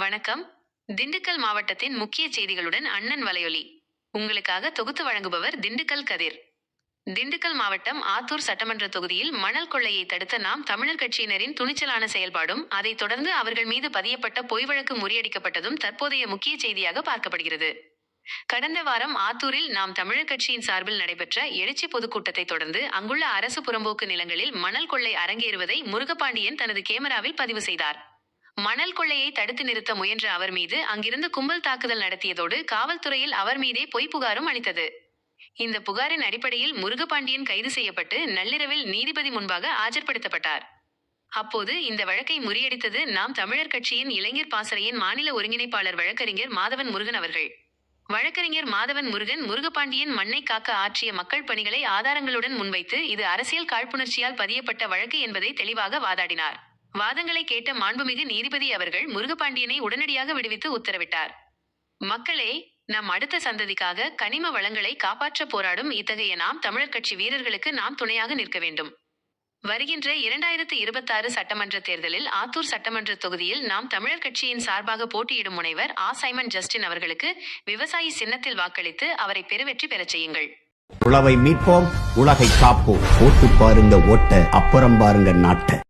வணக்கம். திண்டுக்கல் மாவட்டத்தின் முக்கிய செய்திகளுடன் அண்ணன் வலையொலி. உங்களுக்காக தொகுத்து வழங்குபவர் திண்டுக்கல் கதிர். திண்டுக்கல் மாவட்டம் ஆத்தூர் சட்டமன்ற தொகுதியில் மணல் கொள்ளையை தடுத்த நாம் தமிழர் கட்சியினரின் துணிச்சலான செயல்பாடும், அதைத் தொடர்ந்து அவர்கள் மீது பதியப்பட்ட பொய் வழக்கு முறியடிக்கப்பட்டதும் தற்போதைய முக்கிய செய்தியாக பார்க்கப்படுகிறது. கடந்த வாரம் ஆத்தூரில் நாம் தமிழர் கட்சியின் சார்பில் நடைபெற்ற எழுச்சி பொதுக்கூட்டத்தை தொடர்ந்து அங்குள்ள அரசு புறம்போக்கு நிலங்களில் மணல் கொள்ளை அரங்கேறுவதை முருகபாண்டியன் தனது கேமராவில் பதிவு செய்தார். மணல் கொள்ளையை தடுத்து நிறுத்த முயன்ற அவர் மீது அங்கிருந்து கும்பல் தாக்குதல் நடத்தியதோடு காவல்துறையில் அவர் மீதே பொய் புகாரும் அளித்தது. இந்த புகாரின் அடிப்படையில் முருகபாண்டியன் கைது செய்யப்பட்டு நள்ளிரவில் நீதிபதி முன்பாக ஆஜர்படுத்தப்பட்டார். அப்போது இந்த வழக்கை முறியடித்தது நாம் தமிழர் கட்சியின் இளைஞர் பாசறையின் மாநில ஒருங்கிணைப்பாளர் வழக்கறிஞர் மாதவன் முருகன் அவர்கள். வழக்கறிஞர் மாதவன் முருகன் முருகபாண்டியன் மண்ணை காக்க ஆற்றிய மக்கள் பணிகளை ஆதாரங்களுடன் முன்வைத்து இது அரசியல் காழ்ப்புணர்ச்சியால் பதியப்பட்ட வழக்கு என்பதை தெளிவாக வாதாடினார். வாதங்களை கேட்ட மாண்புமிகு நீதிபதி அவர்கள் முருகபாண்டியனை உடனடியாக விடுவித்து உத்தரவிட்டார். மக்களே, நம் அடுத்த சந்ததிக்காக கனிம வளங்களை காப்பாற்ற போராடும் இத்தகைய நாம் தமிழர் கட்சி வீரர்களுக்கு நாம் துணையாக நிற்க வேண்டும். வருகின்ற 2026 சட்டமன்ற தேர்தலில் ஆத்தூர் சட்டமன்ற தொகுதியில் நாம் தமிழர் கட்சியின் சார்பாக போட்டியிடும் முனைவர் ஆ. சைமன் ஜஸ்டின் அவர்களுக்கு விவசாயி சின்னத்தில் வாக்களித்து அவரை பெருவெற்றி பெறச் செய்யுங்கள். உழவை மீட்போம், உலகை காப்போம். ஓட்டு பாருங்க ஓட்ட, அப்புறம் பாருங்க நாட்ட.